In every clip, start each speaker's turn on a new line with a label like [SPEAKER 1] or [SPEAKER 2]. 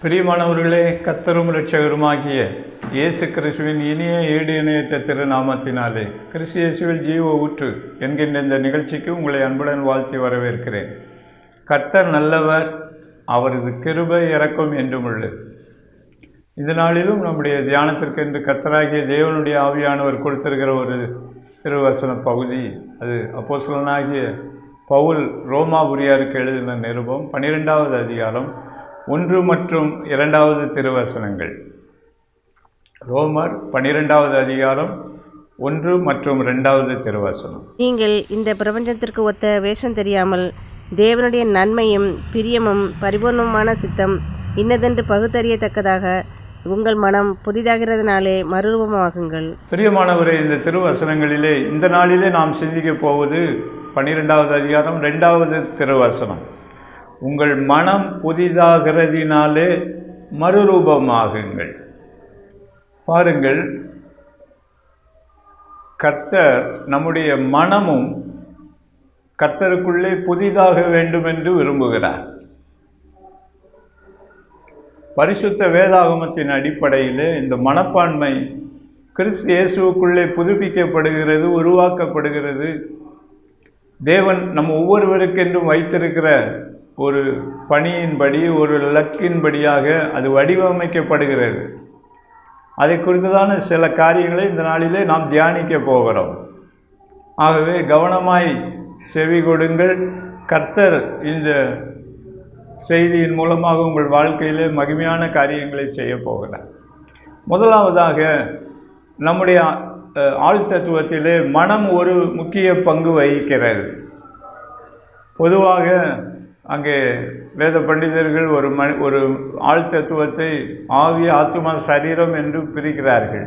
[SPEAKER 1] பிரியமானவர்களே, கர்த்தரும் இரட்சகருமாகிய இயேசு கிறிஸ்துவின் இனிய ஈடு இணையற்ற திருநாமத்தினாலே கிறிஸ்து இயேசுவில் ஜீவ ஊற்று என்கின்ற இந்த நிகழ்ச்சிக்கு உங்களை அன்புடன் வாழ்த்தி வரவேற்கிறேன். கர்த்தர் நல்லவர், அவரது கிருபை இரக்கம் என்றும் உள்ளது. இந்த நாளிலும் நம்முடைய தியானத்திற்கு என்று கர்த்தராகிய தேவனுடைய ஆவியானவர் கொடுத்திருக்கிற ஒரு திருவசன பகுதி, அது அப்போஸ்தலனாகிய பவுல் ரோமாபுரியாருக்கு எழுதின நிருபம் 12வது அதிகாரம் 1 மற்றும் 2வது திருவசனங்கள். ரோமர் 12வது அதிகாரம் 1 மற்றும் 2வது திருவசனம்.
[SPEAKER 2] நீங்கள் இந்த பிரபஞ்சத்திற்கு ஒத்த வேஷம் தெரியாமல் தேவனுடைய நன்மையும் பிரியமும் பரிபூர்ணமான சித்தம் இன்னதென்று பகுத்தறியத்தக்கதாக உங்கள் மனம் புதிதாகிறதுனாலே மறுரூபமாகுங்கள்.
[SPEAKER 1] பிரியமானவரே, இந்த திருவசனங்களிலே இந்த நாளிலே நாம் சிந்திக்க போவது 12வது அதிகாரம் 2வது திருவசனம். உங்கள் மனம் புதிதாகிறதினாலே மறுரூபமாகுங்கள். பாருங்கள், கர்த்தர் நம்முடைய மனமும் கர்த்தருக்குள்ளே புதிதாக வேண்டும் என்று விரும்புகிறார். பரிசுத்த வேதாகமத்தின் அடிப்படையிலே இந்த மனப்பான்மை கிறிஸ்து இயேசுவுக்குள்ளே புதுப்பிக்கப்படுகிறது, உருவாக்கப்படுகிறது. தேவன் நம்ம ஒவ்வொருவருக்கென்றும் வைத்திருக்கிற ஒரு பணியின்படி, ஒரு லக்கின்படியாக அது வடிவமைக்கப்படுகிறது. அதை குறித்ததான சில காரியங்களை இந்த நாளிலே நாம் தியானிக்க போகிறோம். ஆகவே கவனமாய் செவி கொடுங்கள். கர்த்தர் இந்த செய்தியின் மூலமாக உங்கள் வாழ்க்கையிலே மகிமையான காரியங்களை செய்ய போகிறார். முதலாவதாக, நம்முடைய ஆழ்தத்துவத்திலே மனம் ஒரு முக்கிய பங்கு வகிக்கிறது. பொதுவாக அங்கே வேத பண்டிதர்கள் ஒரு ஆழ்தத்துவத்தை ஆவி, ஆத்மா, சரீரம் என்று பிரிக்கிறார்கள்.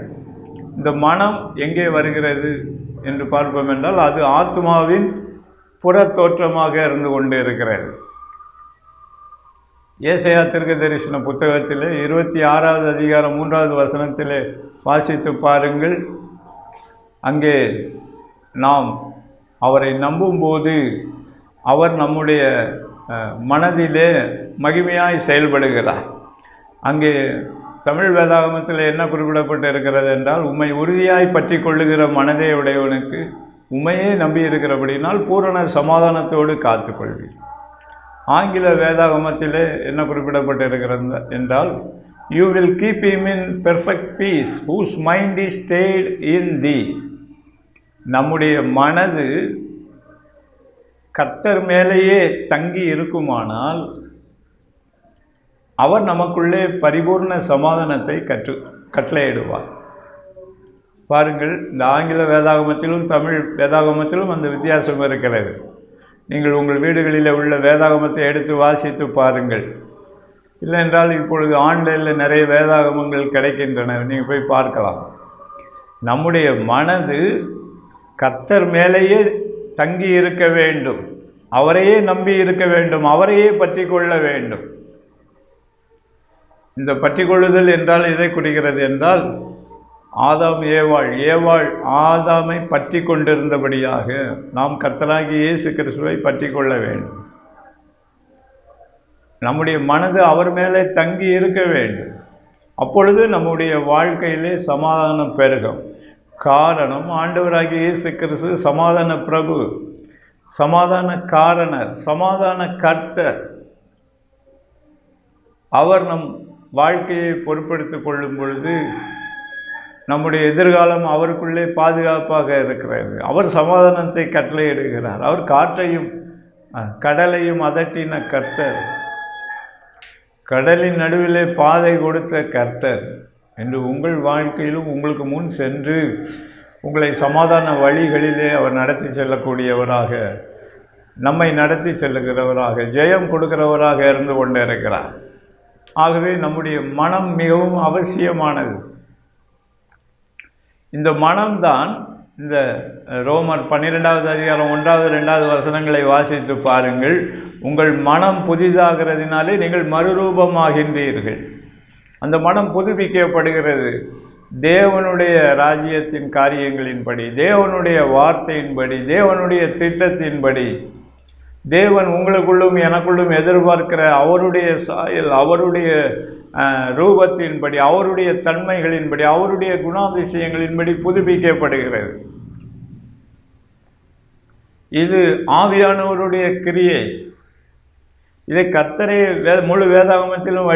[SPEAKER 1] இந்த மனம் எங்கே வருகிறது என்று பார்ப்போம் என்றால், அது ஆத்மாவின் புற தோற்றமாக இருந்து கொண்டு இருக்கிறது. ஏசாயா தீர்க்கதரிசன புத்தகத்திலே 26வது அதிகாரம் 3வது வசனத்திலே வாசித்து பாருங்கள். அங்கே நாம் அவரை நம்பும்போது அவர் நம்முடைய மனதிலே மகிமையாய் செயல்படுகிறார். அங்கே தமிழ் வேதாகமத்தில் என்ன குறிப்பிடப்பட்டு இருக்கிறது என்றால், உம்மை உறுதியாய் பற்றி கொள்ளுகிற மனதை உடையவனுக்கு உம்மையே நம்பியிருக்கிறபடினால் பூரண சமாதானத்தோடு காத்துக்கொள்வீர். ஆங்கில வேதாகமத்திலே என்ன குறிப்பிடப்பட்டு இருக்கிறது என்றால், you will keep him in perfect peace whose mind is stayed in the. நம்முடைய மனது கர்த்தர் மேலேயே தங்கி இருக்குமானால் அவர் நமக்குள்ளே பரிபூர்ண சமாதானத்தை கட்டளையிடுவார். பாருங்கள், இந்த ஆங்கில வேதாகமத்திலும் தமிழ் வேதாகமத்திலும் அந்த வித்தியாசம் இருக்கிறது. நீங்கள் உங்கள் வீடுகளில் உள்ள வேதாகமத்தை எடுத்து வாசித்து பாருங்கள். இல்லை என்றால் இப்பொழுது ஆன்லைனில் நிறைய வேதாகமங்கள் கிடைக்கின்றன, நீங்கள் போய் பார்க்கலாம். நம்முடைய மனது கர்த்தர் மேலேயே தங்கி இருக்க வேண்டும், அவரையே நம்பி இருக்க வேண்டும், அவரையே பற்றி கொள்ள வேண்டும். இந்த பற்றி கொள்ளுதல் என்றால் இதை குறிக்கிறது என்றால், ஆதாம் ஏவாள் ஆதாமை பற்றி கொண்டிருந்தபடியாக நாம் கர்த்தராகிய இயேசு கிறிஸ்துவை பற்றி கொள்ள வேண்டும். நம்முடைய மனது அவர் மேலே தங்கி இருக்க வேண்டும். அப்பொழுது நம்முடைய வாழ்க்கையிலே சமாதானம் பெருகும். காரணம், ஆண்டவராகிய இயேசு கிறிஸ்து சமாதான பிரபு, சமாதான காரணர், சமாதான கர்த்தர். அவர் நம் வாழ்க்கையை பொறுப்பெடுத்து கொள்ளும் பொழுது நம்முடைய எதிர்காலம் அவருக்குள்ளே பாதுகாப்பாக இருக்கிறது. அவர் சமாதானத்தை கட்டளையிடுகிறார். அவர் காற்றையும் கடலையும் அதட்டின கர்த்தர், கடலின் நடுவிலே பாதை கொடுத்த கர்த்தர் என்று உங்கள் வாழ்க்கையிலும் உங்களுக்கு முன் சென்று உங்களை சமாதான வழிகளிலே அவர் நடத்தி செல்லக்கூடியவராக, நம்மை நடத்தி செல்லுகிறவராக, ஜெயம் கொடுக்கிறவராக இருந்து கொண்டு இருக்கிறார். ஆகவே நம்முடைய மனம் மிகவும் அவசியமானது. இந்த மனம்தான் இந்த ரோமர் 12வது அதிகாரம் 1வது 2வது வசனங்களை வாசித்து பாருங்கள். உங்கள் மனம் புதிதாகிறதினாலே நீங்கள் மறுரூபமாகின்றீர்கள். அந்த மனம் புதுப்பிக்கப்படுகிறது. தேவனுடைய ராஜ்யத்தின் காரியங்களின்படி, தேவனுடைய வார்த்தையின்படி, தேவனுடைய திட்டத்தின்படி, தேவன் உங்களுக்குள்ளும் எனக்குள்ளும் எதிர்பார்க்கிற அவருடைய சாயல், அவருடைய ரூபத்தின்படி, அவருடைய தன்மைகளின்படி, அவருடைய குணாதிசயங்களின்படி புதுப்பிக்கப்படுகிறது. இது ஆவியானவருடைய கிரியை. இதை கர்த்தரே முழு வேதாகமத்திலும்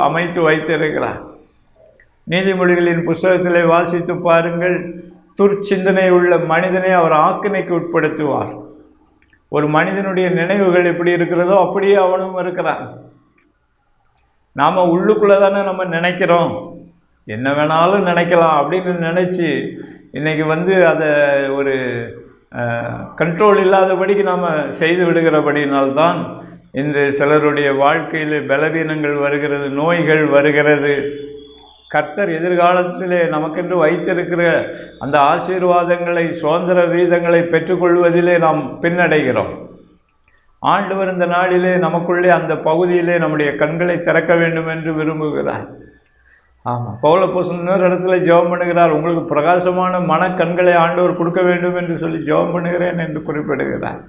[SPEAKER 1] அமைத்து வைத்திருக்கிறார். நீதிமொழிகளின் புஸ்தகத்திலே வாசித்து பாருங்கள். துர்ச்சிந்தனை உள்ள மனிதனை அவர் ஆக்கினைக்கு உட்படுத்துவார். ஒரு மனிதனுடைய நினைவுகள் எப்படி இருக்கிறதோ அப்படியே அவனும் இருக்கிறான். நாம் உள்ளுக்குள்ளே தானே நம்ம நினைக்கிறோம், என்ன வேணாலும் நினைக்கலாம் அப்படின்னு நினச்சி இன்றைக்கி அதை ஒரு கண்ட்ரோல் இல்லாதபடிக்கு நாம் செய்து விடுகிறபடினால்தான் இன்று சிலருடைய வாழ்க்கையில் பலவீனங்கள் வருகிறது, நோய்கள் வருகிறது. கர்த்தர் எதிர்காலத்திலே நமக்கென்று வைத்திருக்கிற அந்த ஆசீர்வாதங்களை, சுதந்திர வீதங்களை பெற்றுக்கொள்வதிலே நாம் பின்னடைகிறோம். ஆண்டவர் இந்த நாளிலே நமக்குள்ளே அந்த பகுதியிலே நம்முடைய கண்களை திறக்க வேண்டும் என்று விரும்புகிறார். ஆமாம், பவுல் அப்போஸ்தலன் இன்னொரு இடத்துல ஜெபம் பண்ணுகிறார், உங்களுக்கு பிரகாசமான மனக்கண்களை ஆண்டவர் கொடுக்க வேண்டும் என்று சொல்லி ஜெபம் பண்ணுகிறேன் என்று குறிப்பிடுகிறார்.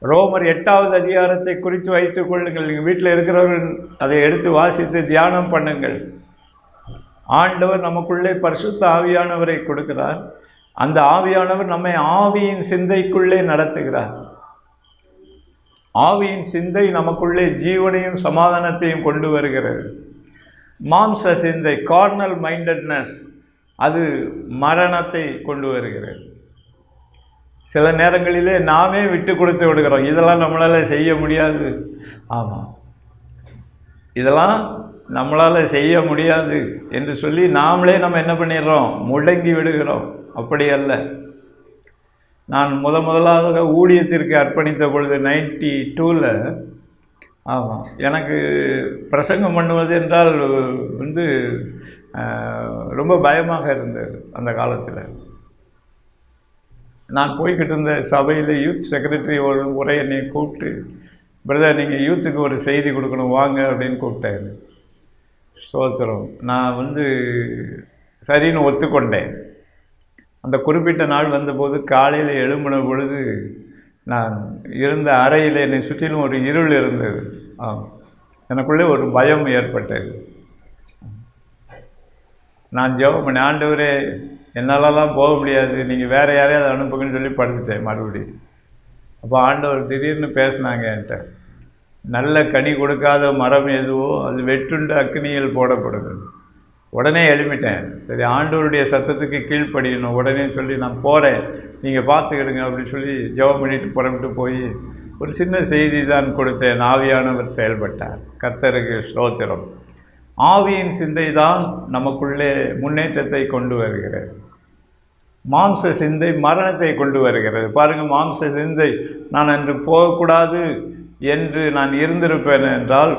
[SPEAKER 1] ரோமர் 8வது அதிகாரத்தை குறித்து வைத்துக் கொள்ளுங்கள். நீங்கள் வீட்டில் இருக்கிறவர்கள் அதை எடுத்து வாசித்து தியானம் பண்ணுங்கள். ஆண்டவர் நமக்குள்ளே பரிசுத்த ஆவியானவரை கொடுக்கிறார். அந்த ஆவியானவர் நம்மை ஆவியின் சிந்தைக்குள்ளே நடத்துகிறார். ஆவியின் சிந்தை நமக்குள்ளே ஜீவனையும் சமாதானத்தையும் கொண்டு வருகிறது. மாம்ச சிந்தை, கார்னல் மைண்டட்னஸ், அது மரணத்தை கொண்டு வருகிறது. சில நேரங்களிலே நாமே விட்டு கொடுத்து விடுகிறோம். இதெல்லாம் நம்மளால் செய்ய முடியாது, ஆமாம் இதெல்லாம் நம்மளால் செய்ய முடியாது என்று சொல்லி நாமளே நம்ம என்ன பண்ணிடுறோம், முடங்கி விடுகிறோம். அப்படி அல்ல. நான் முதலாக ஊழியத்திற்கு அர்ப்பணித்த பொழுது 92ல் ஆமாம் எனக்கு பிரசங்கம் பண்ணுவது என்றால் ரொம்ப பயமாக இருந்தது. அந்த காலத்தில் நான் போய்கிட்டு இருந்த சபையில் யூத் செக்ரட்டரி ஒரு முறை என்னை கூப்பிட்டு, பிரதர் நீங்கள் யூத்துக்கு ஒரு செய்தி கொடுக்கணும் வாங்க அப்படின்னு கூப்பிட்டாரு. ஸ்தோத்திரம். நான் சரின்னு ஒத்துக்கொண்டேன். அந்த குறிப்பிட்ட நாள் வந்தபோது காலையில் எழும்பின பொழுது நான் இருந்த அறையில் என்னை சுற்றிலும் ஒரு இருள் இருந்தது. எனக்குள்ளே ஒரு பயம் ஏற்பட்டது. நான் ஜெபம் பண்ணேன், ஆண்டவரே என்னாலலாம் போக முடியாது, நீங்கள் வேறு யாரையாவது அனுப்புங்கன்னு சொல்லி படுத்துட்டேன் மறுபடியும். அப்போ ஆண்டவர் திடீர்னு பேசினாங்க என்கிட்ட, நல்ல கனி கொடுக்காத மரம் எதுவோ அது வெட்டுண்டு அக்னியில் போடப்படுகிறது. உடனே எழுப்பிட்டேன். சரி, ஆண்டவருடைய சத்தத்துக்கு கீழ்ப்படியணும் உடனே சொல்லி நான் போகிறேன், நீங்கள் பார்த்துக்கிடுங்க அப்படின்னு சொல்லி ஜெபம் பண்ணிட்டு புறப்பட்டு போய் ஒரு சின்ன செய்தி தான் கொடுத்தேன். ஆவியானவர் செயல்பட்டார். கர்த்தருக்கு ஸ்தோத்திரம். ஆவியின் சிந்தை தான் நமக்குள்ளே முன்னேற்றத்தை கொண்டு வருகிறது. மாம்ச சிந்தை மரணத்தை கொண்டு வருகிறது. பாருங்கள், மாம்ச சிந்தை நான் அன்று போகக்கூடாது என்று நான் இருந்திருப்பேன் என்றால்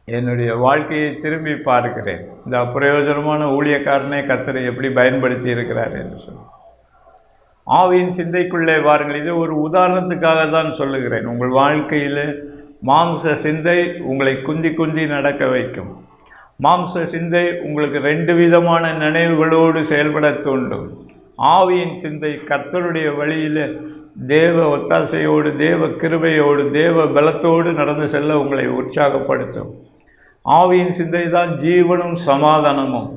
[SPEAKER 1] என்னுடைய வாழ்க்கையை திரும்பி பார்க்கிறேன். இந்த அப்பிரயோஜனமான ஊழியக்காரனை கர்த்தரை எப்படி பயன்படுத்தி இருக்கிறார் என்று சொல்லி ஆவியின் சிந்தைக்குள்ளே வாருங்கள். இது ஒரு உதாரணத்துக்காக தான் சொல்லுகிறேன். உங்கள் வாழ்க்கையில் மாம்ச சிந்தை உங்களை குந்தி நடக்க வைக்கும். மாம்ச சிந்தை உங்களுக்கு 2 விதமான நினைவுகளோடு செயல்பட தூண்டும். ஆவியின் சிந்தை கர்த்தருடைய வழியில் தேவ ஒத்தாசையோடு, தேவ கிருபையோடு, தேவ பலத்தோடு நடந்து செல்ல உங்களை உற்சாகப்படுத்தும். ஆவியின் சிந்தை தான் ஜீவனும் சமாதானமும்.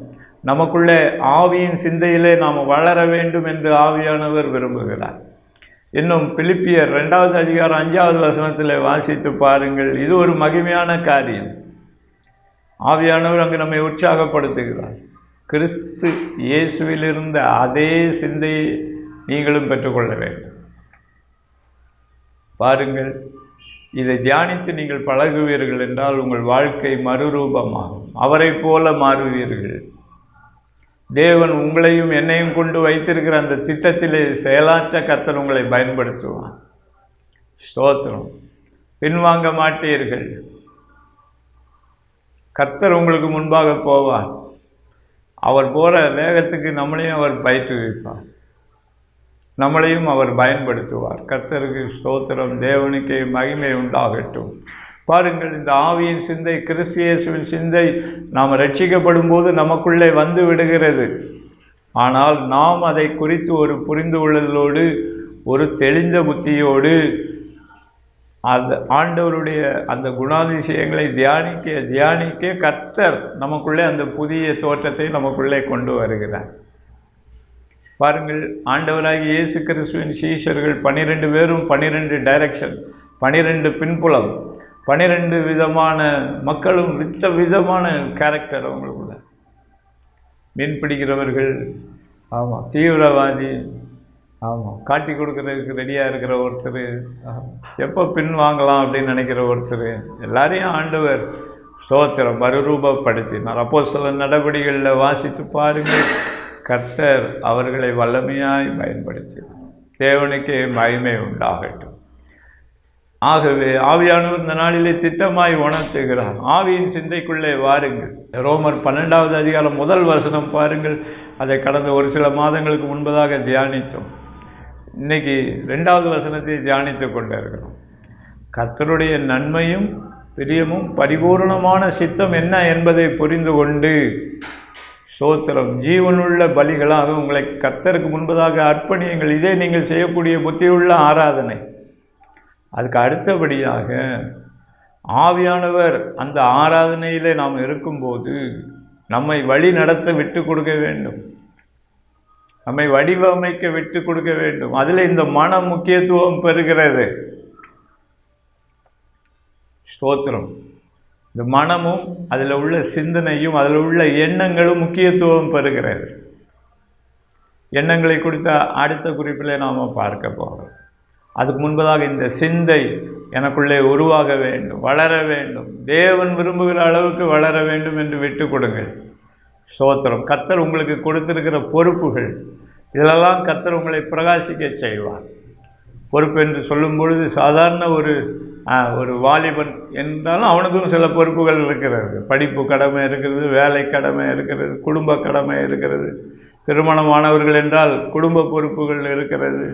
[SPEAKER 1] நமக்குள்ளே ஆவியின் சிந்தையிலே நாம் வளர வேண்டும் என்று ஆவியானவர் விரும்புகிறார். இன்னும் பிலிப்பியர் 2வது அதிகாரம் 5வது வசனத்தில் வாசித்து பாருங்கள். இது ஒரு மகிமையான காரியம். ஆவியானவர் அங்கு நம்மை உற்சாகப்படுத்துகிறார். கிறிஸ்து இயேசுவிலிருந்த அதே சிந்தையை நீங்களும் பெற்றுக்கொள்ள வேண்டும். பாருங்கள், இதை தியானித்து நீங்கள் பழகுவீர்கள் என்றால் உங்கள் வாழ்க்கை மறுரூபமாகும். அவரை போல மாறுவீர்கள். தேவன் உங்களையும் என்னையும் கொண்டு வைத்திருக்கிற அந்த திட்டத்திலே செயலாற்ற கர்த்தர் உங்களை பயன்படுத்துவார். ஸ்தோத்திரம். பின்வாங்க மாட்டீர்கள். கர்த்தர் உங்களுக்கு முன்பாக போவார். அவர் போகிற வேகத்துக்கு நம்மளையும் அவர் பயிற்றுவிப்பார். நம்மளையும் அவர் பயன்படுத்துவார். கர்த்தருக்கு ஸ்தோத்திரம். தேவனுக்கே மகிமை உண்டாகட்டும். பாருங்கள், இந்த ஆவியின் சிந்தை, கிறிஸ்து இயேசுவின் சிந்தை நாம் ரட்சிக்கப்படும் போது நமக்குள்ளே வந்து விடுகிறது. ஆனால் நாம் அதை குறித்து ஒரு புரிந்து கொள்ளலோடு, ஒரு தெளிந்த புத்தியோடு அந்த ஆண்டவருடைய அந்த குணாதிசயங்களை தியானிக்க தியானிக்க கர்த்தர் நமக்குள்ளே அந்த புதிய தோற்றத்தை நமக்குள்ளே கொண்டு வருகிறார். பாருங்கள், ஆண்டவராகிய இயேசு கிறிஸ்துவின் சீஷர்கள் 12 பேரும் 12 டைரக்ஷன், 12 பின்புலம், 12 விதமான மக்களும் விதமான கேரக்டர் அவங்களுக்குள்ள. மீன் பிடிக்கிறவர்கள், ஆமாம், தீவிரவாதி, ஆமாம், காட்டி கொடுக்கறதுக்கு ரெடியாக இருக்கிற ஒருத்தர், எப்போ பின் வாங்கலாம் அப்படின்னு நினைக்கிற ஒருத்தர், எல்லாரையும் ஆண்டவர் ஸ்தோத்திரம் மறுரூபப்படுத்தினார். அப்போஸ்தலர் நடவடிக்கைகளில் வாசித்து பாருங்கள், கர்த்தர் அவர்களை வல்லமையாய் பயன்படுத்தினார். தேவனுக்கே மகிமை உண்டாகட்டும். ஆகவே ஆவியானவர் இந்த நாளிலே திட்டமாய் உணர்த்துகிறார். ஆவியின் சிந்தைக்குள்ளே வாருங்கள். ரோமர் 12வது அதிகாரம் 1 வசனம் பாருங்கள். அதை கடந்த ஒரு சில மாதங்களுக்கு முன்பதாக தியானித்தோம். இன்னைக்கு 2வது வசனத்தை தியானித்து கொண்டு இருக்கிறோம். கர்த்தருடைய நன்மையும் பிரியமும் பரிபூர்ணமான சித்தம் என்ன என்பதை புரிந்து கொண்டு ஸ்தோத்திரம் ஜீவனுள்ள பலிகளாக உங்களை கர்த்தருக்கு முன்பதாக அர்ப்பணியுங்கள். இதே நீங்கள் செய்யக்கூடிய புத்தியுள்ள ஆராதனை. அதுக்கு அடுத்தபடியாக ஆவியானவர் அந்த ஆராதனையிலே நாம் இருக்கும்போது நம்மை வழி நடத்த விட்டு கொடுக்க வேண்டும், நம்மை வடிவமைக்க விட்டு கொடுக்க வேண்டும். அதில் இந்த மனம் முக்கியத்துவம் பெறுகிறது. ஸ்தோத்திரம். இந்த மனமும் அதில் உள்ள சிந்தனையும் அதில் உள்ள எண்ணங்களும் முக்கியத்துவம் பெறுகிறது. எண்ணங்களை குறித்த அடுத்த குறிப்பில் நாம் பார்க்க போகிறோம். அதுக்கு முன்பதாக இந்த சிந்தை எனக்குள்ளே உருவாக வேண்டும், வளர வேண்டும், தேவன் விரும்புகிற அளவுக்கு வளர வேண்டும் என்று விட்டு கொடுங்கள். ஸ்தோத்திரம். கர்த்தர் உங்களுக்கு கொடுத்திருக்கிற பொறுப்புகள், இதிலெல்லாம் கர்த்தர் உங்களை பிரகாசிக்க செய்வார். பொறுப்பு என்று சொல்லும் பொழுது சாதாரண ஒரு வாலிபன் என்றாலும் அவனுக்கும் சில பொறுப்புகள் இருக்கிறது. படிப்பு கடமை இருக்கிறது, வேலை கடமை இருக்கிறது, குடும்ப கடமை இருக்கிறது. திருமணமானவர்கள் என்றால் குடும்ப பொறுப்புகள் இருக்கிறது,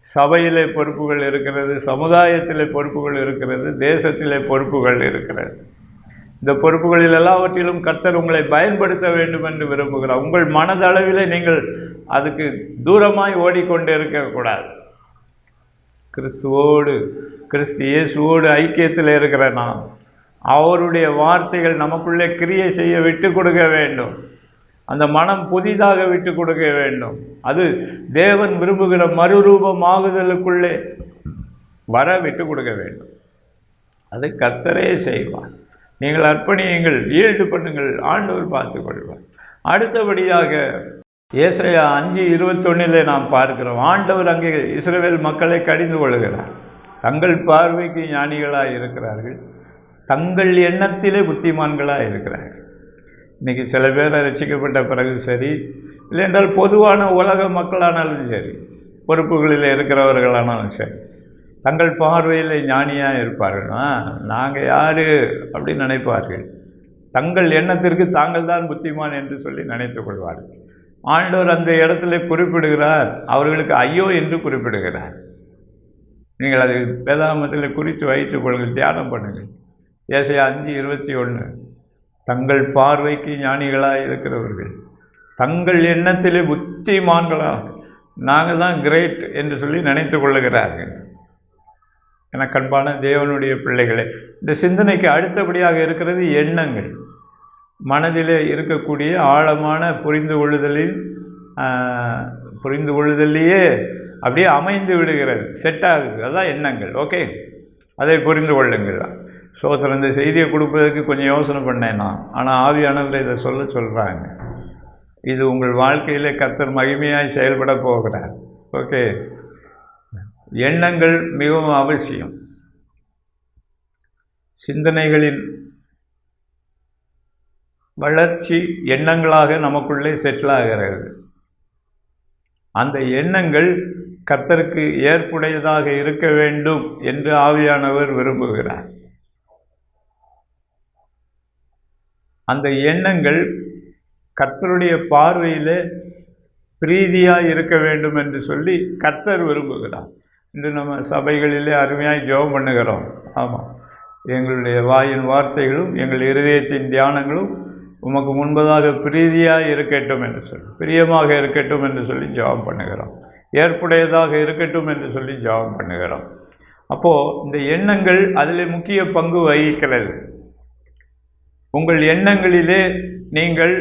[SPEAKER 1] சபையிலே பொறுப்புகள் இருக்கிறது, சமுதாயத்திலே பொறுப்புகள் இருக்கிறது, தேசத்திலே பொறுப்புகள் இருக்கிறது. இந்த பொறுப்புகளில் எல்லாவற்றிலும் கர்த்தர் உங்களை பயன்படுத்த வேண்டும் என்று விரும்புகிறார். உங்கள் மனதளவிலே நீங்கள் அதுக்கு தூரமாய் ஓடிக்கொண்டு இருக்கக்கூடாது. கிறிஸ்து இயேசுவோடு ஐக்கியத்தில் இருக்கிற நாம் அவருடைய வார்த்தைகள் நமக்குள்ளே கிரியை செய்ய விட்டு கொடுக்க வேண்டும். அந்த மனம் புதிதாக விட்டு கொடுக்க வேண்டும். அது தேவன் விரும்புகிற மறுரூபமாகுதலுக்குள்ளே வர விட்டு கொடுக்க வேண்டும். அது கர்த்தரே செய்வார். நீங்கள் அர்ப்பணியுங்கள், ஈடு பண்ணுங்கள், ஆண்டவர் பார்த்து கொள்வார். அடுத்தபடியாக ஏசாயா 5:21 நாம் பார்க்கிறோம். ஆண்டவர் அங்கே இஸ்ரவேல் மக்களை கடிந்து கொள்கிறார். தங்கள் பார்வைக்கு ஞானிகளாக இருக்கிறார்கள், தங்கள் எண்ணத்திலே புத்திமான்களாக இருக்கிறார்கள். இன்றைக்கி சில பேரை ரட்சிக்கப்பட்ட பிறகு சரி, இல்லை என்றால் பொதுவான உலக மக்களானாலும் சரி, பொறுப்புகளில் இருக்கிறவர்களானாலும் சரி, தங்கள் பார்வையில் ஞானியாக இருப்பார்கள். நாங்கள் யார் அப்படின்னு நினைப்பார்கள். தங்கள் எண்ணத்திற்கு தாங்கள் தான் புத்திமான் என்று சொல்லி நினைத்து கொள்வார்கள். ஆண்டவர் அந்த இடத்துல குறிப்பிடுகிறார், அவர்களுக்கு ஐயோ என்று குறிப்பிடுகிறார். நீங்கள் அதை வேதாகமத்தில் குறித்து வைத்துக் கொள்ளுங்கள், தியானம் பண்ணுங்கள். ஏசாயா 5:21 தங்கள் பார்வைக்கு ஞானிகளாக இருக்கிறவர்கள், தங்கள் எண்ணத்திலே புத்திமான்களாக, நாங்கள் தான் கிரேட் என்று சொல்லி நினைத்து கொள்ளுகிறார்கள். எனக்கு அன்பான தேவனுடைய பிள்ளைகளே, இந்த சிந்தனைக்கு அடுத்தபடியாக இருக்கிறது எண்ணங்கள். மனதிலே இருக்கக்கூடிய ஆழமான புரிந்து கொள்ளுதல்லையே அப்படியே அமைந்து விடுகிறது, செட் ஆகுது. அதுதான் எண்ணங்கள். ஓகே, அதை புரிந்து கொள்ளுங்கள். சோதரன் இந்த செய்தியை கொடுப்பதற்கு கொஞ்சம் யோசனை பண்ணேன் நான். ஆனால் ஆவியானவரை இதை சொல்கிறாங்க. இது உங்கள் வாழ்க்கையிலே கர்த்தர் மகிமையாய் செயல்பட போகிறார். ஓகே, எண்ணங்கள் மிகவும் அவசியம். சிந்தனைகளின் வளர்ச்சி எண்ணங்களாக நமக்குள்ளே செட்டில் ஆகிறது. அந்த எண்ணங்கள் கர்த்தருக்கு ஏற்புடையதாக இருக்க வேண்டும் என்று ஆவியானவர் விரும்புகிறார். அந்த எண்ணங்கள் கர்த்தருடைய பார்வையிலே பிரீதியாக இருக்க வேண்டும் என்று சொல்லி கர்த்தர் விரும்புகிறார். இன்று நம்ம சபைகளிலே அருமையாய் ஜெபம் பண்ணுகிறோம். ஆமாம், எங்களுடைய வாயின் வார்த்தைகளும் எங்கள் இருதயத்தின் தியானங்களும் உமக்கு முன்பதாக பிரீதியாக இருக்கட்டும் என்று சொல்லி, பிரியமாக இருக்கட்டும் என்று சொல்லி ஜெபம் பண்ணுகிறோம். ஏற்புடையதாக இருக்கட்டும் என்று சொல்லி ஜெபம் பண்ணுகிறோம். அப்போது இந்த எண்ணங்கள் அதில் முக்கிய பங்கு வகிக்கிறது. உங்கள் எண்ணங்களிலே நீங்கள்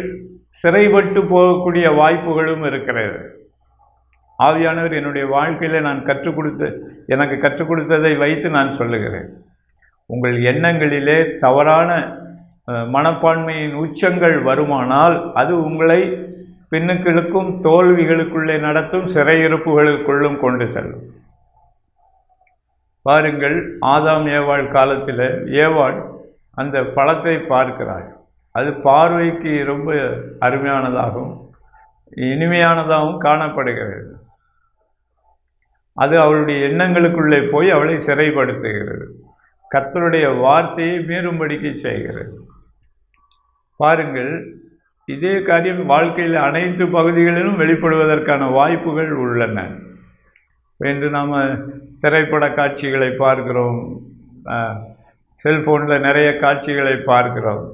[SPEAKER 1] சிறைப்பட்டு போகக்கூடிய வாய்ப்புகளும் இருக்கிறது. ஆவியானவர் என்னுடைய வாழ்க்கையில் எனக்கு கற்றுக் கொடுத்ததை வைத்து நான் சொல்லுகிறேன். உங்கள் எண்ணங்களிலே தவறான மனப்பான்மையின் உச்சங்கள் வருமானால் அது உங்களை பின்னுக்களுக்கும் தோல்விகளுக்குள்ளே நடத்தும் சிறையிருப்புகளுக்குள்ளும் கொண்டு செல்லும். பாருங்கள், ஆதாம் ஏவாள் காலத்தில் ஏவாள் அந்த பழத்தை பார்க்கிறாள். அது பார்வைக்கு ரொம்ப அருமையானதாகவும் இனிமையானதாகவும் காணப்படுகிறது. அது அவளுடைய எண்ணங்களுக்குள்ளே போய் அவளை சிறைப்படுத்துகிறது. கர்த்தருடைய வார்த்தையை மீறும்படிக்கு செய்கிறது. பாருங்கள், இதே காரியம் வாழ்க்கையில் அனைத்து பகுதிகளிலும் வெளிப்படுவதற்கான வாய்ப்புகள் உள்ளன. என்று நாம் திரைப்பட காட்சிகளை பார்க்கிறோம், செல்ஃபோனில் நிறைய காட்சிகளை பார்க்கிறோம்.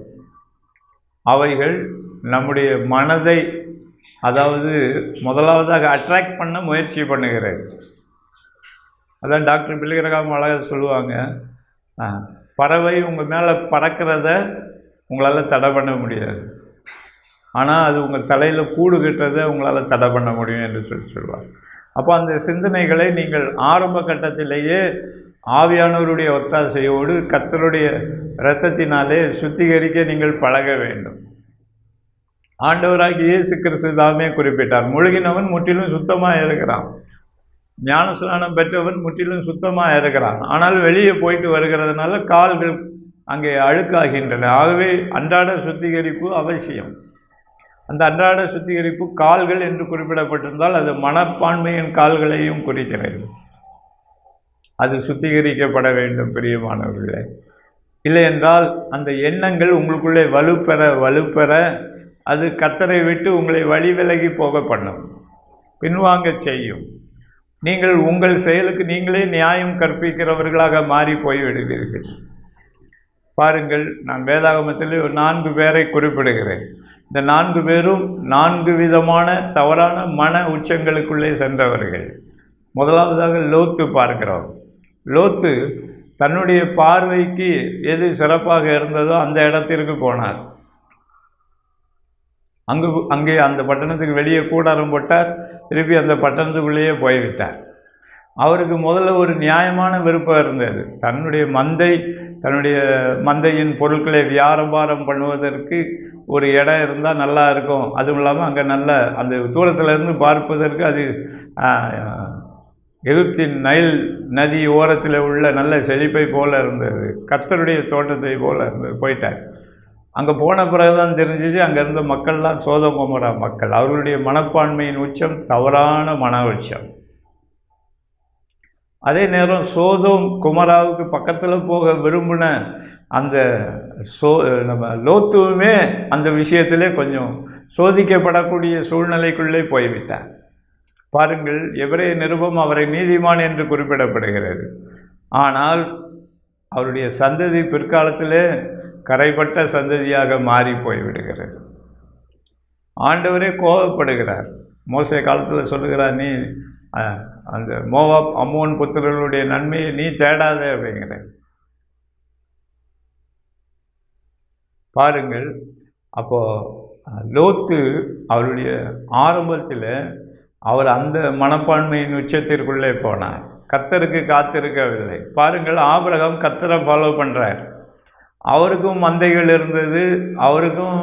[SPEAKER 1] அவைகள் நம்முடைய மனதை முதலாவதாக அட்ராக்ட் பண்ண முயற்சி பண்ணுகிறது. அதான் டாக்டர் பில்லிகிரகாம் அழகாக சொல்லுவாங்க, பறவை உங்கள் மேலே பறக்கிறத உங்களால் தடை பண்ண முடியாது, ஆனால் அது உங்கள் தலையில் கூடு கட்டுறதை உங்களால் தடை பண்ண முடியும் என்று சொல்லுவாங்க. அப்போ அந்த சிந்தனைகளை நீங்கள் ஆரம்ப கட்டத்திலேயே ஆவியானவருடைய ஒத்தாசையோடு கர்த்தருடைய இரத்தத்தினாலே சுத்திகரிக்க நீங்கள் பழக வேண்டும். ஆண்டவராகிய இயேசு கிறிஸ்து தாமே குறிப்பிட்டார், முழுகினவன் முற்றிலும் சுத்தமாக இருக்கிறான், ஞானஸ்நானம் பெற்றவன் முற்றிலும் சுத்தமாக இருக்கிறான், ஆனால் வெளியே போயிட்டு வருகிறதுனால கால்கள் அங்கே அழுக்காகின்றன. ஆகவே அன்றாட சுத்திகரிப்பு அவசியம். அந்த அன்றாட சுத்திகரிப்பு கால்கள் என்று குறிப்பிடப்பட்டிருந்தால் அது மனப்பான்மையின் கால்களையும் குறிக்கிறது. அது சுத்திகரிக்கப்பட வேண்டும் பிரியமானவர்களே. இல்லை என்றால் அந்த எண்ணங்கள் உங்களுக்குள்ளே வலுப்பெற அது கர்த்தரை விட்டு உங்களை வழி விலகி போக பண்ணும், பின்வாங்க செய்யும். நீங்கள் உங்கள் செயலுக்கு நீங்களே நியாயம் கற்பிக்கிறவர்களாக மாறி போய்விடுவீர்கள். பாருங்கள், நான் வேதாகமத்தில் ஒரு 4 பேரை குறிப்பிடுகிறேன். இந்த 4 பேரும் 4 விதமான தவறான மன உச்சங்களுக்குள்ளே சென்றவர்கள். முதலாவதாக லோத்து பார்க்கிறோம். லோத்து தன்னுடைய பார்வைக்கு எது சிறப்பாக இருந்ததோ அந்த இடத்திற்கு போனார். அங்கே அந்த பட்டணத்துக்கு வெளியே கூடாரம் போட்டார், திருப்பி அந்த பட்டணத்துக்குள்ளேயே போய்விட்டார். அவருக்கு முதல்ல ஒரு நியாயமான விருப்பம் இருந்தது. தன்னுடைய மந்தையின் பொருட்களை வியாபாரம் பண்ணுவதற்கு ஒரு இடம் இருந்தால் நல்லா இருக்கும். அதுவும் இல்லாமல் அங்கே நல்ல அந்த தூரத்திலிருந்து பார்ப்பதற்கு அது எகிப்தின் நைல் நதி ஓரத்தில் உள்ள நல்ல செழிப்பை போல இருந்தது, கர்த்தருடைய தோட்டத்தை போல இருந்தது. போயிட்டார். அங்கே போன பிறகுதான் தெரிஞ்சிச்சு அங்கே இருந்த மக்கள்லாம் சோதோம் கொமோரா மக்கள். அவர்களுடைய மனப்பான்மையின் உச்சம் தவறான மன உச்சம். அதே நேரம் சோதோம் குமராவுக்கு பக்கத்தில் போக விரும்பின அந்த நம்ம லோத்துவுமே அந்த விஷயத்திலே கொஞ்சம் சோதிக்கப்படக்கூடிய சூழ்நிலைக்குள்ளே போய்விட்டார். பாருங்கள், எபிரேய நிருபம் அவரை நீதிமான் என்று குறிப்பிடப்படுகிறது. ஆனால் அவருடைய சந்ததி பிற்காலத்திலே கரைப்பட்ட சந்ததியாக மாறி போய்விடுகிறது. ஆண்டவரே கோபப்படுகிறார். மோசே காலத்தில் சொல்லுகிறார், நீ அந்த மோவாப் அம்மோன் புத்திரர்களுடைய நன்மையை நீ தேடாதே அப்படிங்கிற. பாருங்கள், அப்போது லோத்து அவருடைய ஆரம்பத்தில் அவர் அந்த மனப்பான்மையின் உச்சத்திற்குள்ளே போனார், கர்த்தருக்கு காத்திருக்கவில்லை. பாருங்கள், ஆபிரகாம் கர்த்தரை ஃபாலோ பண்ணுறார். அவருக்கும் மந்தைகள் இருந்தது, அவருக்கும்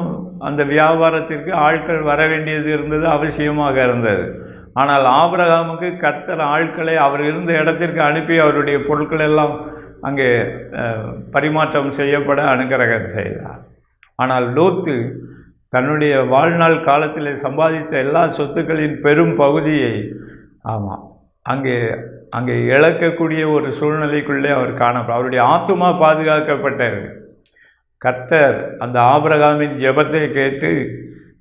[SPEAKER 1] அந்த வியாபாரத்திற்கு ஆட்கள் வர வேண்டியது இருந்தது, அவசியமாக இருந்தது. ஆனால் ஆபிரகாமுக்கு கர்த்தர் ஆட்களை அவர் இருந்த இடத்திற்கு அனுப்பி அவருடைய பொருட்கள் எல்லாம் அங்கே பரிமாற்றம் செய்யப்பட அனுக்கிரகம் செய்தார். ஆனால் லோத்து தன்னுடைய வாழ்நாள் காலத்தில் சம்பாதித்த எல்லா சொத்துக்களின் பெரும் பகுதியை அங்கே இழக்கக்கூடிய ஒரு சூழ்நிலைக்குள்ளே அவர் காணப்படும். அவருடைய ஆத்துமா பாதுகாக்கப்பட்டது. கர்த்தர் அந்த ஆபிரகாமின் ஜெபத்தை கேட்டு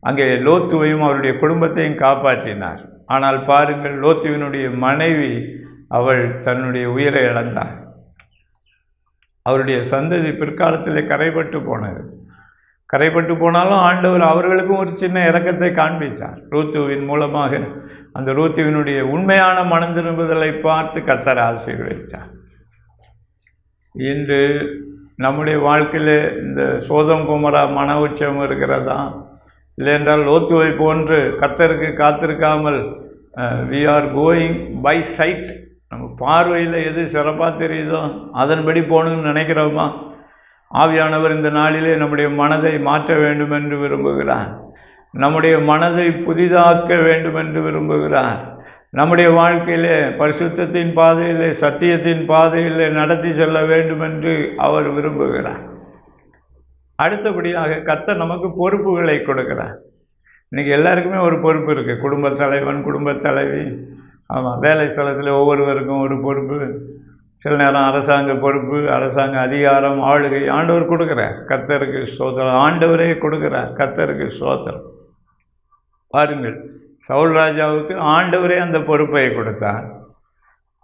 [SPEAKER 1] அங்கே லோத்துவையும் அவருடைய குடும்பத்தையும் காப்பாற்றினார். ஆனால் பாருங்கள், லோத்துவினுடைய மனைவி அவள் தன்னுடைய உயிரை இழந்தாள். அவருடைய சந்ததி பிற்காலத்தில் கரைப்பட்டு போனது. கரைப்பட்டு போனாலும் ஆண்டவர் அவர்களுக்கும் ஒரு சின்ன இரக்கத்தை காண்பித்தார் ரூத்துவின் மூலமாக. அந்த ரூத்துவினுடைய உண்மையான மனம் திரும்புதலை பார்த்து கர்த்தர் ஆசீர்வதித்தார். இன்று நம்முடைய வாழ்க்கையில் இந்த சோதம் குமரா மன உச்சம் இருக்கிறதா, இல்லை என்றால் லோத்துவை போன்று கர்த்தருக்கு காத்திருக்காமல் we are going by side, நம்ம பார்வையில் எது சிறப்பாக தெரியுதோ அதன்படி போகணுன்னு நினைக்கிறோமா? ஆவியானவர் இந்த நாளிலே நம்முடைய மனதை மாற்ற வேண்டும் என்று விரும்புகிறார். நம்முடைய மனதை புதிதாக்க வேண்டும் என்று விரும்புகிறார். நம்முடைய வாழ்க்கையிலே பரிசுத்தத்தின் பாதையிலே, சத்தியத்தின் பாதையிலே நடத்தி செல்ல வேண்டும் என்று அவர் விரும்புகிறார். அடுத்தபடியாக கர்த்தர் நமக்கு பொறுப்புகளை கொடுக்கிறார். இன்றைக்கி எல்லாருக்குமே ஒரு பொறுப்பு இருக்குது. குடும்பத் தலைவன், குடும்பத் தலைவி, ஆமாம், வேலை ஸ்தலத்தில் ஒவ்வொருவருக்கும் ஒரு பொறுப்பு. சில நேரம் அரசாங்க பொறுப்பு, அரசாங்க அதிகாரம், ஆளுகை ஆண்டவர் கொடுக்குறார். கர்த்தருக்கு ஸ்தோத்திரம். ஆண்டவரே கொடுக்குறார். கர்த்தருக்கு ஸ்தோத்திரம். பாருங்கள், சவுல் ராஜாவுக்கு ஆண்டவரே அந்த பொறுப்பை கொடுத்தார்.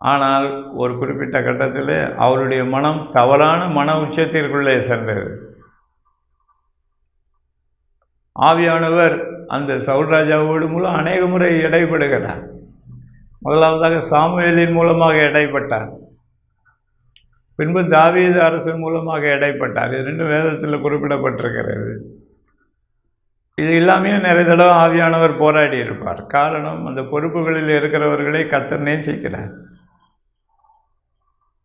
[SPEAKER 1] ஆனால் ஒரு குறிப்பிட்ட கட்டத்தில் அவருடைய மனம் தவறான மன உச்சத்திற்குள்ளே சென்றது. ஆவியானவர் அந்த சவுல் ராஜாவோடு மூலம் அநேக முறை இடைப்படுகிறார். முதலாவதாக சாமுவேலின் மூலமாக இடைப்பட்டார். பின்பு தாவீது அரசன் மூலமாக இடைப்பட்டார். இது ரெண்டும் வேதத்தில் குறிப்பிடப்பட்டிருக்கிறது. இது எல்லாமே நிறைய தடவை ஆவியானவர் போராடி இருப்பார். காரணம், அந்த பொறுப்புகளில் இருக்கிறவர்களை கர்த்தர் நேசிக்கிறார்.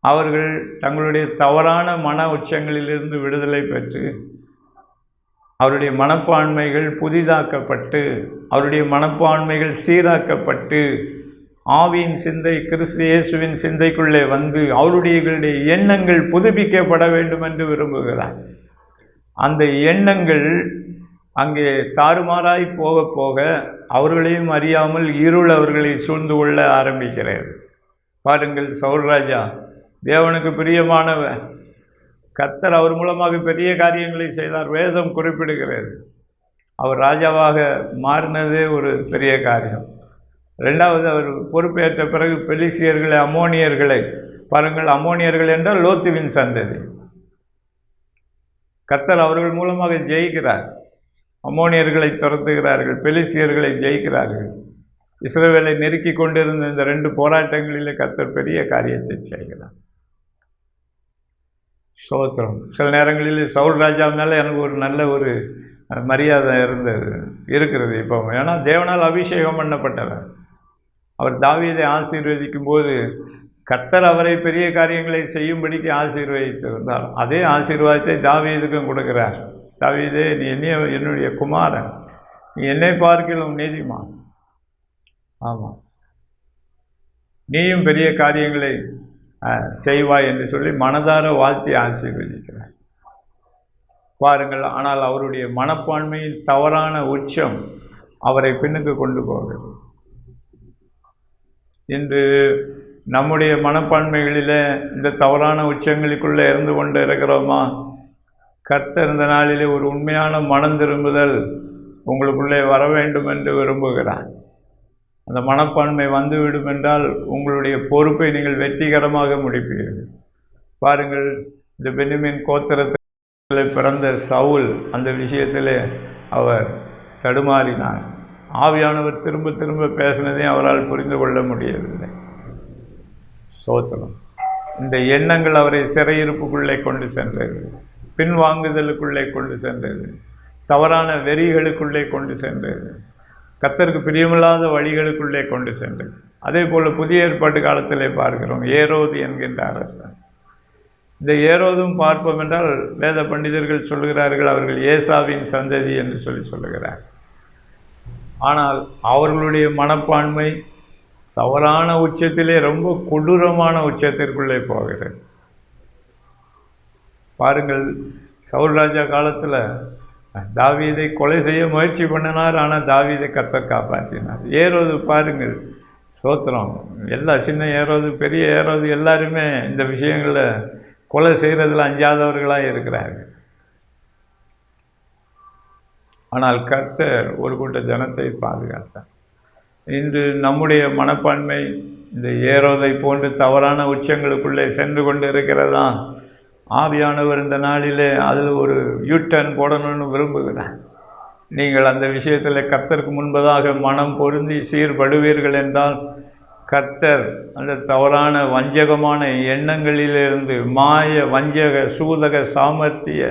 [SPEAKER 1] அவர்கள் தங்களுடைய தவறான மன உச்சங்களிலிருந்து விடுதலை பெற்று அவருடைய மனப்பான்மைகள் புதிதாக்கப்பட்டு, அவருடைய மனப்பான்மைகள் சீராக்கப்பட்டு, ஆவியின் சிந்தை கிறிஸ்து இயேசுவின் சிந்தைக்குள்ளே வந்து அவருடைய எண்ணங்கள் புதுப்பிக்கப்பட வேண்டும் என்று விரும்புகிறார். அந்த எண்ணங்கள் அங்கே தாறுமாறாய் போக போக அவர்களையும் அறியாமல் இருள் அவர்களை சூழ்ந்து கொள்ள ஆரம்பிக்கிறது. பாருங்கள், சவுல் ராஜா தேவனுக்கு பிரியமானவர். கர்த்தர் அவர் மூலமாக பெரிய காரியங்களை செய்தார். வேதம் குறிப்பிடுகிறது. அவர் ராஜாவாக மாறினதே ஒரு பெரிய காரியம். ரெண்டாவது, அவர் பொறுப்பேற்ற பிறகு பெலிசியர்களை, அம்மோனியர்களை, பாருங்கள், அம்மோனியர்கள் என்றால் லோத்துவின் சந்ததி. கர்த்தர் அவர்கள் மூலமாக ஜெயிக்கிறார். அம்மோனியர்களை துரத்துகிறார்கள், பெலிசியர்களை ஜெயிக்கிறார்கள். இஸ்ரவேலை நெருக்கி கொண்டிருந்த இந்த 2 போராட்டங்களிலே கர்த்தர் பெரிய காரியத்தை செய்கிறார். ஸ்தோத்திரம். சில நேரங்களில் சவுல் ராஜா மேலே எனக்கு ஒரு நல்ல ஒரு மரியாதை இருக்கிறது இப்போ. ஏன்னா தேவனால் அபிஷேகம் பண்ணப்பட்டவர். அவர் தாவீதை ஆசீர்வதிக்கும் போது கர்த்தர் அவரை பெரிய காரியங்களை செய்யும்படிக்கு ஆசீர்வதித்திருந்தார். அதே ஆசீர்வாதத்தை தாவீதுக்கும் கொடுக்கிறார். தாவீதே, நீ என்னுடைய குமாரன், நீ என்னை பார்க்கிலும் நீதிமான், ஆமாம், நீயும் பெரிய காரியங்களை செய்வாய் என்று சொல்லி மனதார வாழ்த்தி ஆசீர்வதிக்கிறார். பாருங்கள், ஆனால் அவருடைய மனப்பான்மையின் தவறான உச்சம் அவரை பின்னுக்கு கொண்டு போகிறது. இன்று நம்முடைய மனப்பான்மைகளில் இந்த தவறான உச்சங்களுக்குள்ளே இருந்து கொண்டு இருக்கிறோமா? கர்த்தர் இந்த நாளிலே ஒரு உண்மையான மனம் திரும்புதல் உங்களுக்குள்ளே வர வேண்டும் என்று விரும்புகிறார். அந்த மனப்பான்மை வந்துவிடும் என்றால் உங்களுடைய பொறுப்பை நீங்கள் வெற்றிகரமாக முடிப்பீர்கள். பாருங்கள், இந்த பென்யமீன் கோத்திரத்தில் பிறந்த சவுல் அந்த விஷயத்தில் அவர் தடுமாறினார். ஆவியானவர் திரும்ப திரும்ப பேசினதையும் அவரால் புரிந்து கொள்ள முடியவில்லை. ஸ்தோத்திரம். இந்த எண்ணங்கள் அவரை சிறையிருப்புக்குள்ளே கொண்டு சென்றது, பின்வாங்குதலுக்குள்ளே கொண்டு சென்றது, தவறான வெறிகளுக்குள்ளே கொண்டு சென்றது, கர்த்தருக்கு பிரியமில்லாத வழிகளுக்குள்ளே கொண்டு சென்றது. அதே போல் புதிய ஏற்பாட்டு காலத்திலே பார்க்கிறோம், ஏரோது என்கின்ற அரசன். இந்த ஏரோதும் பார்ப்போம் என்றால் வேத பண்டிதர்கள் சொல்கிறார்கள் அவர்கள் ஏசாவின் சந்ததி என்று சொல்லுகிறார். ஆனால் அவர்களுடைய மனப்பான்மை தவறான உச்சத்திலே ரொம்ப கொடூரமான உச்சத்திற்குள்ளே போகிறது. பாருங்கள், சவுல் ராஜா காலத்தில் தாவீதை கொலை செய்ய முயற்சி பண்ணினார். ஆனால் தாவீதை கர்த்தர் காப்பாற்றினார். ஏரோது பாருங்கள், ஸ்தோத்திரம், எல்லா சின்ன ஏரோது, பெரிய ஏரோது எல்லாருமே இந்த விஷயங்களில் கொலை செய்கிறதுல அஞ்சாதவர்களாக இருக்கிறார்கள். ஆனால் கர்த்தர் ஒரு கூட்ட ஜனத்தை பாதுகாத்தார். இன்று நம்முடைய மனப்பான்மை இந்த ஏரோதை போன்று தவறான உச்சங்களுக்குள்ளே சென்று கொண்டு இருக்கிறதா? ஆவியானவர் இந்த நாளிலே அதில் ஒரு யூட்டர்ன் போடணும்னு விரும்புகிறார். நீங்கள் அந்த விஷயத்தில் கர்த்தருக்கு முன்பதாக மனம் பொருந்தி சீர்படுவீர்கள் என்றால் கர்த்தர் அந்த தவறான வஞ்சகமான எண்ணங்களிலிருந்து, மாய வஞ்சக சூதக சாமர்த்திய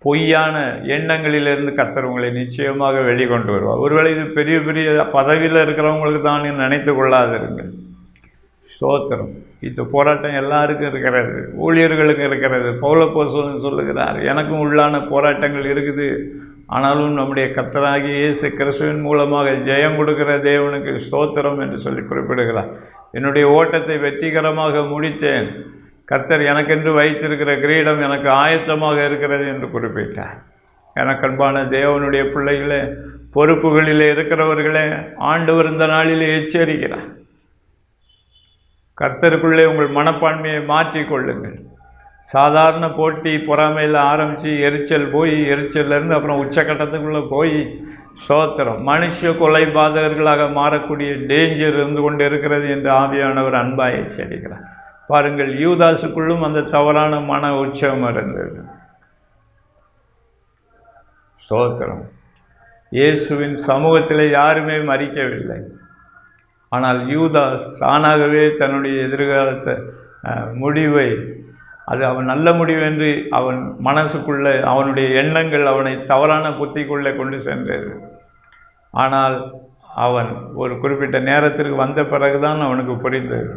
[SPEAKER 1] பொய்யான எண்ணங்களிலிருந்து கர்த்தர் உங்களை நிச்சயமாக வெளிக்கொண்டு வருவார். ஒருவேளை இது பெரிய பெரிய பதவியில் இருக்கிறவங்களுக்கு தான் நினைத்து கொள்ளாதிருங்கள். ஸ்தோத்திரம். இந்த போராட்டம் எல்லாருக்கும் இருக்கிறது, ஊழியர்களுக்கு இருக்கிறது. பவுலப்போஸ்தலன் சொல்லுகிறார், எனக்கும் உள்ளான போராட்டங்கள் இருக்குது, ஆனாலும் நம்முடைய கர்த்தராகிய இயேசு கிறிஸ்துவின் மூலமாக ஜெயம் கொடுக்கிற தேவனுக்கு ஸ்தோத்திரம் என்று சொல்லி குறிப்பிடுகிறார். என்னுடைய ஓட்டத்தை வெற்றிகரமாக முடித்தேன், கர்த்தர் எனக்கென்று வைத்திருக்கிற கிரீடம் எனக்கு ஆயத்தமாக இருக்கிறது என்று குறிப்பிட்டார். எனக்கு அன்பான தேவனுடைய பிள்ளைகளே, பொறுப்புகளிலே இருக்கிறவர்களே, ஆண்டவர் இந்த நாளிலே எச்சரிக்கிறார். கர்த்தருக்குள்ளே உங்கள் மனப்பான்மையை மாற்றிக்கொள்ளுங்கள். சாதாரண போட்டி பொறாமையில் ஆரம்பித்து எரிச்சல்லேருந்து அப்புறம் உச்சக்கட்டத்துக்குள்ளே போய் ஸ்தோத்திரம் மனுஷ கொலை பாதகர்களாக மாறக்கூடிய டேஞ்சர் இருந்து கொண்டு இருக்கிறது என்று ஆவியானவர் அன்பாய் எச்சரிக்கிறார். பாருங்கள், யூதாசுக்குள்ளும் அந்த தவறான மன உற்சவம் இருந்தது. ஸ்தோத்திரம். இயேசுவின் சமூகத்தில் யாருமே மறிக்கவில்லை. ஆனால் யூதாஸ் தானாகவே தன்னுடைய எதிர்காலத்தை முடிவை, அது அவன் நல்ல முடிவு என்று அவன் மனசுக்குள்ளே அவனுடைய எண்ணங்கள் அவனை தவறான புத்திக்குள்ளே கொண்டு சென்றது. ஆனால் அவன் ஒரு குறிப்பிட்ட நேரத்திற்கு வந்த பிறகுதான் அவனுக்கு புரிந்தது,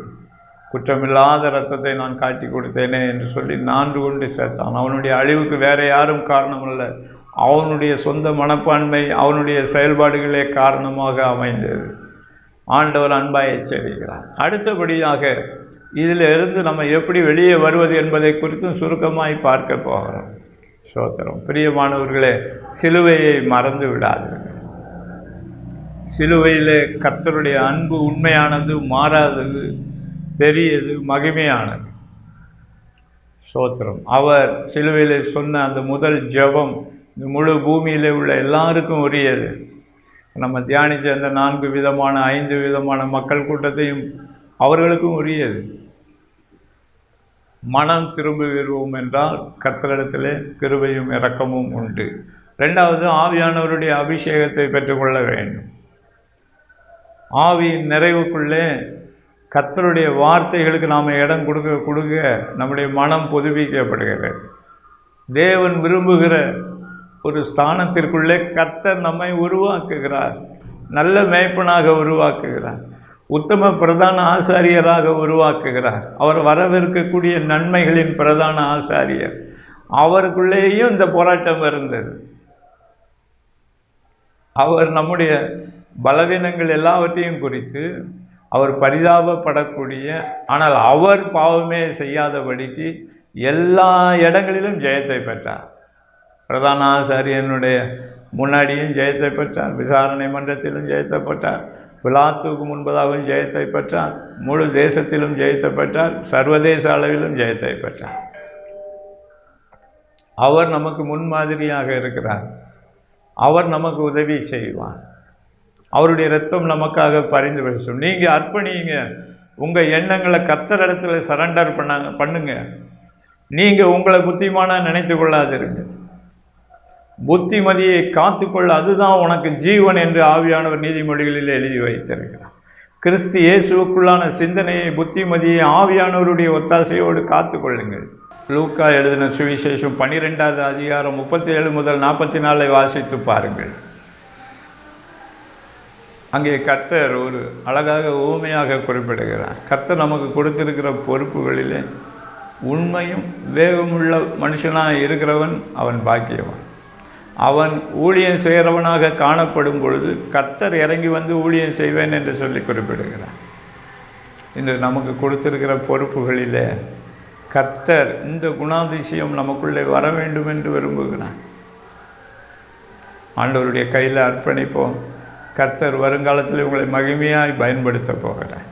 [SPEAKER 1] குற்றமில்லாத இரத்தத்தை நான் காட்டி கொடுத்தேனே என்று சொல்லி 4 கொண்டு சேர்த்தான். அவனுடைய அழிவுக்கு வேறு யாரும் காரணமல்ல, அவனுடைய சொந்த மனப்பான்மை, அவனுடைய செயல்பாடுகளே காரணமாக அமைந்தது. ஆண்டவர் அன்பாய் எச்சரிக்கிறார். அடுத்தபடியாக இதில் இருந்து நம்ம எப்படி வெளியே வருவது என்பதை குறித்தும் சுருக்கமாய் பார்க்க போகிறோம். ஸ்தோத்திரம். பிரியமானவர்களே, சிலுவையை மறந்து விடாதீர்கள். சிலுவையிலே கர்த்தருடைய அன்பு உண்மையானது, மாறாதது, பெரியது, மகிமையானது. ஸ்தோத்திரம். அவர் சிலுவையிலே சொன்ன அந்த முதல் ஜெபம் இந்த முழு பூமியிலே உள்ள எல்லாருக்கும் உரியது. நம்ம தியானித்த அந்த 4 விதமான 5 விதமான மக்கள் கூட்டத்தையும் அவர்களுக்கும் உரியது. மனம் திரும்புகிறோம் என்றால் கர்த்தரிடத்திலே கிருபையும் இரக்கமும் உண்டு. 2வது, ஆவியானவருடைய அபிஷேகத்தை பெற்றுக்கொள்ள வேண்டும். ஆவியின் நிறைவுக்குள்ளே கர்த்தருடைய வார்த்தைகளுக்கு நாம் இடம் கொடுக்க நம்முடைய மனம் புதுப்பிக்கப்படுகிறது. தேவன் விரும்புகிற ஒரு ஸ்தானத்திற்குள்ளே கர்த்தர் நம்மை உருவாக்குகிறார். நல்ல மேய்ப்பனாக உருவாக்குகிறார். உத்தம பிரதான ஆசாரியராக உருவாக்குகிறார். அவர் வரவிருக்கக்கூடிய நன்மைகளின் பிரதான ஆசாரியர். அவருக்குள்ளேயும் இந்த போராட்டம் இருந்தது. அவர் நம்முடைய பலவீனங்கள் எல்லாவற்றையும் குறித்து அவர் பரிதாபப்படக்கூடிய, ஆனால் அவர் பாவமே செய்யாதபடிக்கு எல்லா இடங்களிலும் ஜெயத்தை பெற்றார். பிரதான ஆசாரியனுடைய முன்னாடியும் ஜெயத்தை பெற்றார், விசாரணை மன்றத்திலும் ஜெயத்தை பெற்றார், பிலாத்துக்கு முன்பதாகவும் ஜெயத்தை பெற்றார், முழு தேசத்திலும் ஜெயத்தை பெற்றார், சர்வதேச அளவிலும் ஜெயத்தை பெற்றார். அவர் நமக்கு முன்மாதிரியாக இருக்கிறார். அவர் நமக்கு உதவி செய்வார். அவருடைய இரத்தம் நமக்காக பரிந்து பேசும். நீங்கள் அர்ப்பணிங்க, உங்கள் எண்ணங்களை கர்த்தரிடத்தில் சரண்டர் பண்ணுங்க. நீங்கள் உங்களை புத்திமானா நினைத்து கொள்ளாதிருங்க. புத்திமதியை காத்துக்கொள்ள, அதுதான் உனக்கு ஜீவன் என்று ஆவியானவர் நீதிமொழிகளில் எழுதி வைத்திருக்கிறார். கிறிஸ்து இயேசுவுக்குள்ளான சிந்தனையை, புத்திமதியை ஆவியானவருடைய ஒத்தாசையோடு காத்துக்கொள்ளுங்கள். லூக்கா எழுதின சுவிசேஷம் 12வது அதிகாரம் 37 முதல் 44 வாசித்து பாருங்கள். அங்கே கர்த்தர் ஒரு அழகாக ஊமையாக குறிப்பிடுகிறார். கர்த்தர் நமக்கு கொடுத்திருக்கிற பொறுப்புகளிலே உண்மையும் வேகமுள்ள மனுஷனாக இருக்கிறவன் அவன் பாக்கியவன். அவன் ஊழியம் செய்கிறவனாக காணப்படும் பொழுது கர்த்தர் இறங்கி வந்து ஊழியம் செய்வேன் என்று சொல்லி குறிப்பிடுகிறார். இந்த நமக்கு கொடுத்திருக்கிற பொறுப்புகளிலே கர்த்தர் இந்த குணாதிசயம் நமக்குள்ளே வர வேண்டும் என்று விரும்புகிறார். ஆண்டவருடைய கையில் அர்ப்பணிப்போம். கர்த்தர் வருங்காலத்தில் உங்களை மகிமையாய் பயன்படுத்த போகிறார்.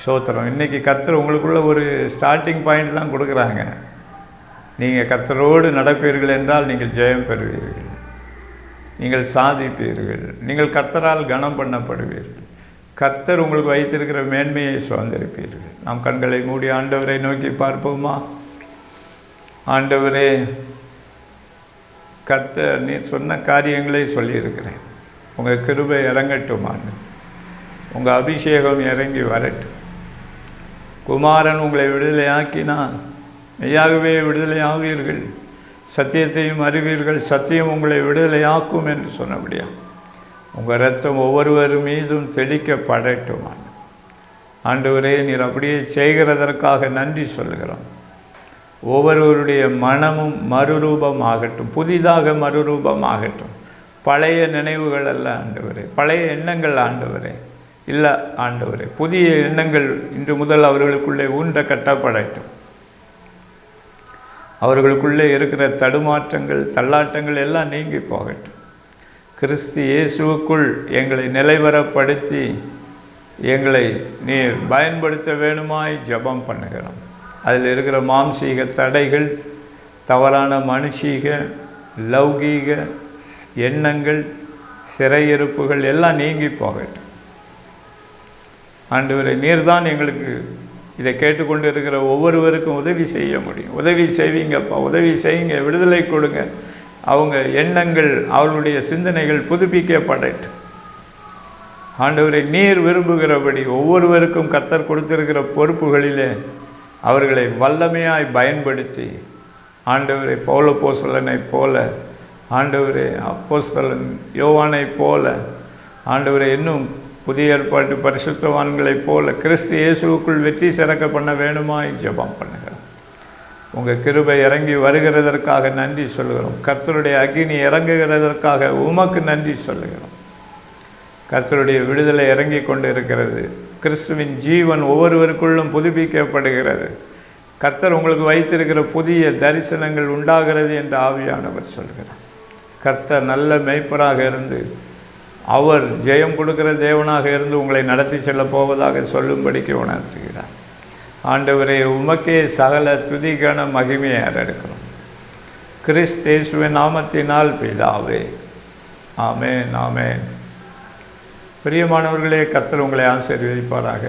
[SPEAKER 1] ஸ்தோத்திரம். இன்றைக்கி கர்த்தர் உங்களுக்குள்ள ஒரு ஸ்டார்டிங் பாயிண்ட் தான் கொடுக்குறாங்க. நீங்கள் கர்த்தரோடு நடப்பீர்கள் என்றால் நீங்கள் ஜெயம் பெறுவீர்கள், நீங்கள் சாதிப்பீர்கள், நீங்கள் கர்த்தரால் கனம் பண்ணப்படுவீர்கள். கர்த்தர் உங்களுக்கு வைத்திருக்கிற மேன்மையை சுதந்திரிப்பீர்கள். நாம் கண்களை மூடி ஆண்டவரை நோக்கி பார்ப்போமா? ஆண்டவரே, கர்த்தர் நீர் சொன்ன காரியங்களை சொல்லியிருக்கிறேன். உங்கள் கிருபை இறங்கட்டும். உங்கள் அபிஷேகம் இறங்கி வரட்டும். குமாரன் உங்களை விடுதலையாக்கினான், மெய்யாகவே விடுதலை ஆவீர்கள், சத்தியத்தையும் அறிவீர்கள், சத்தியம் உங்களை விடுதலையாக்கும் என்று சொன்னபடியா உங்கள் இரத்தம் ஒவ்வொருவர் மீதும் தெளிக்கப்படட்டும். ஆண்டவரே, நீர் அப்படியே செய்கிறதற்காக நன்றி சொல்கிறோம். ஒவ்வொருவருடைய மனமும் மறுரூபமாகட்டும், புதிதாக மறுரூபமாகட்டும். பழைய நினைவுகள் அல்ல ஆண்டவரே, பழைய எண்ணங்கள் ஆண்டவரே இல்லை ஆண்டவரே, புதிய எண்ணங்கள் இன்று முதல் அவர்களுக்குள்ளே ஊன்ற கட்டப்படட்டும். அவர்களுக்குள்ளே இருக்கிற தடுமாற்றங்கள் தள்ளாட்டங்கள் எல்லாம் நீங்கி போகட்டும். கிறிஸ்து இயேசுவுக்குள் எங்களை நிலைவரப்படுத்தி எங்களை நீர் பயன்படுத்த வேணுமாய் ஜெபம் பண்ணுகிறோம். அதில் இருக்கிற மாம்சீக தடைகள், தவறான மனுஷீக லௌகீக எண்ணங்கள், சிறையிருப்புகள் எல்லாம் நீங்கி போகட்டும். ஆண்டவரே, நீர்தான் எங்களுக்கு இதை கேட்டுக்கொண்டு இருக்கிற ஒவ்வொருவருக்கும் உதவி செய்ய முடியும். உதவி செய்வீங்கப்பா, உதவி செய்யுங்க, விடுதலை கொடுங்க. அவங்க எண்ணங்கள், அவர்களுடைய சிந்தனைகள் புதுப்பிக்கப்படட்டும். ஆண்டவரை, நீர் விரும்புகிறபடி ஒவ்வொருவருக்கும் கர்த்தர் கொடுத்திருக்கிற பொறுப்புகளிலே அவர்களை வல்லமையாய் பயன்படுத்தி, ஆண்டவரை பவுலப்போஸ்தலனை போல, ஆண்டவரே அப்போஸ்தலன் யோவானைப் போல, ஆண்டவரை இன்னும் புதிய ஏற்பாட்டு பரிசுத்தவான்களைப் போல கிறிஸ்து இயேசுவுக்குள் வெற்றி சிறக்க பண்ண வேணுமாய் ஜெபம் பண்ணுகிறோம். உங்கள் கிருபை இறங்கி வருகிறதற்காக நன்றி சொல்லுகிறோம். கர்த்தருடைய அக்கினி இறங்குகிறதற்காக உமக்கு நன்றி சொல்லுகிறோம். கர்த்தருடைய விடுதலை இறங்கி கொண்டு இருக்கிறது. கிறிஸ்துவின் ஜீவன் ஒவ்வொருவருக்குள்ளும் புதுப்பிக்கப்படுகிறது. கர்த்தர் உங்களுக்கு வைத்திருக்கிற புதிய தரிசனங்கள் உண்டாகிறது என்று ஆவியானவர் சொல்கிறார். கர்த்தர் நல்ல மேய்ப்பராக இருந்து, அவர் ஜெயம் கொடுக்கிற தேவனாக இருந்து உங்களை நடத்தி செல்ல போவதாக சொல்லும்படிக்கு உணர்த்துகிறார். ஆண்டவரே, உமக்கே சகல துதிக்கான மகிமையை ஏறெடுக்கிறோம். கிறிஸ்து இயேசுவின் நாமத்தினால் பிதாவே, ஆமென், ஆமென். பிரியமானவர்களே, கர்த்தர் உங்களை ஆசீர்வதிப்பாராக.